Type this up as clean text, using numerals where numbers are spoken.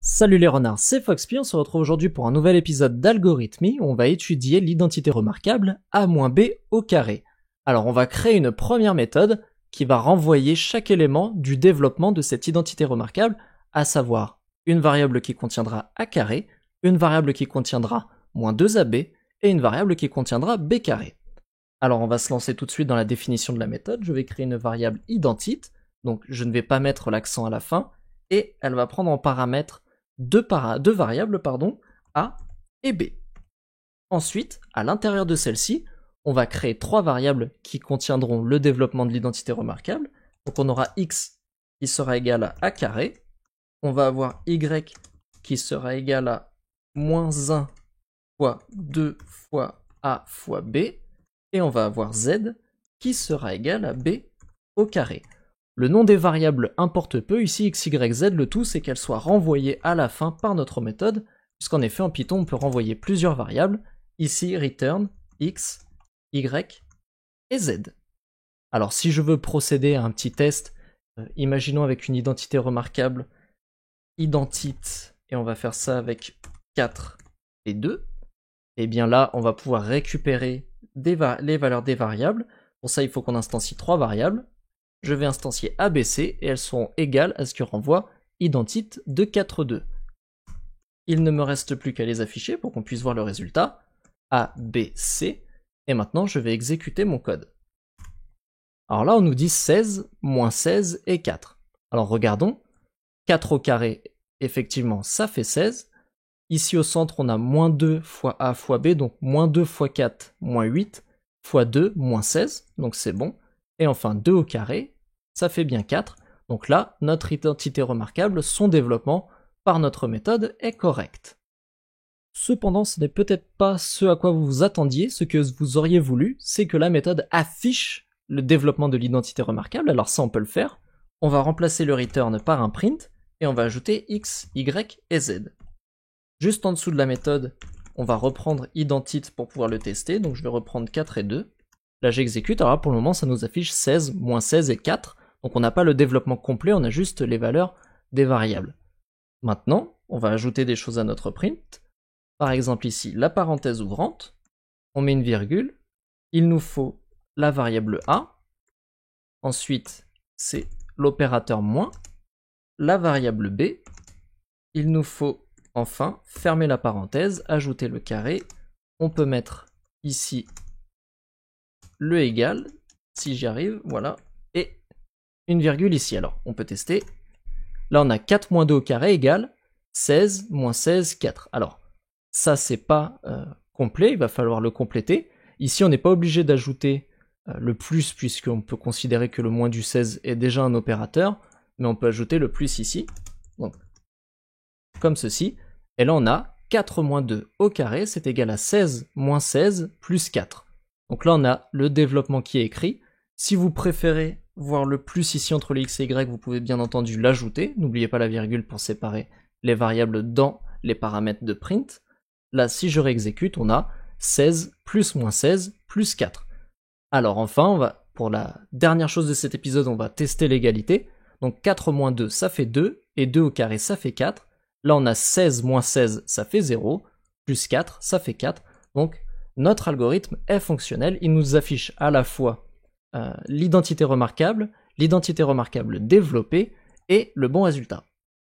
Salut les renards, c'est Foxpy, on se retrouve aujourd'hui pour un nouvel épisode d'Algorithmie où on va étudier l'identité remarquable a-b au carré. Alors on va créer une première méthode qui va renvoyer chaque élément du développement de cette identité remarquable, à savoir une variable qui contiendra a carré, une variable qui contiendra moins 2ab et une variable qui contiendra b carré. Alors on va se lancer tout de suite dans la définition de la méthode, je vais créer une variable identite, donc je ne vais pas mettre l'accent à la fin, et elle va prendre en paramètre deux variables, a et b. Ensuite, à l'intérieur de celle-ci, on va créer trois variables qui contiendront le développement de l'identité remarquable. Donc on aura x qui sera égal à a carré, on va avoir y qui sera égal à moins 1 fois 2 fois a fois b, et on va avoir z qui sera égal à b au carré. Le nom des variables importe peu, ici x, y, z, le tout c'est qu'elles soient renvoyées à la fin par notre méthode, puisqu'en effet en Python on peut renvoyer plusieurs variables, ici return x, y et z. Alors si je veux procéder à un petit test, imaginons avec une identité remarquable, identite, et on va faire ça avec 4 et 2, et bien là on va pouvoir récupérer les valeurs des variables. Pour ça il faut qu'on instancie trois variables. Je vais instancier ABC et elles sont égales à ce que renvoie identite de 4,2. Il ne me reste plus qu'à les afficher pour qu'on puisse voir le résultat. A, B, C. Et maintenant, je vais exécuter mon code. Alors là, on nous dit 16, moins 16 et 4. Alors regardons. 4 au carré, effectivement, ça fait 16. Ici au centre, on a moins 2 fois A fois B, donc moins 2 fois 4, moins 8, fois 2, moins 16, donc c'est bon. Et enfin 2 au carré, ça fait bien 4. Donc là, notre identité remarquable, son développement par notre méthode est correct. Cependant, ce n'est peut-être pas ce à quoi vous vous attendiez. Ce que vous auriez voulu, c'est que la méthode affiche le développement de l'identité remarquable. Alors ça, on peut le faire. On va remplacer le return par un print et on va ajouter x, y et z. Juste en dessous de la méthode, on va reprendre identite pour pouvoir le tester. Donc je vais reprendre 4 et 2. Là j'exécute, alors là, pour le moment ça nous affiche 16, moins 16 et 4, donc on n'a pas le développement complet, on a juste les valeurs des variables. Maintenant, on va ajouter des choses à notre print, par exemple ici la parenthèse ouvrante, on met une virgule, il nous faut la variable a, ensuite c'est l'opérateur moins, la variable b, il nous faut enfin fermer la parenthèse, ajouter le carré, on peut mettre ici le égal, si j'y arrive, voilà, et une virgule ici. Alors, on peut tester. Là, on a 4 moins 2 au carré égale 16 moins 16, 4. Alors, ça, c'est pas complet, il va falloir le compléter. Ici, on n'est pas obligé d'ajouter le plus, puisqu'on peut considérer que le moins du 16 est déjà un opérateur, mais on peut ajouter le plus ici. Donc, comme ceci. Et là, on a 4 moins 2 au carré, c'est égal à 16 moins 16 plus 4. Donc là, on a le développement qui est écrit. Si vous préférez voir le plus ici entre les x et y, vous pouvez bien entendu l'ajouter. N'oubliez pas la virgule pour séparer les variables dans les paramètres de print. Là, si je réexécute, on a 16 plus moins 16 plus 4. Alors enfin, pour la dernière chose de cet épisode, on va tester l'égalité. Donc 4 moins 2, ça fait 2, et 2 au carré, ça fait 4. Là, on a 16 moins 16, ça fait 0, plus 4, ça fait 4. Donc, notre algorithme est fonctionnel, il nous affiche à la fois l'identité remarquable développée et le bon résultat.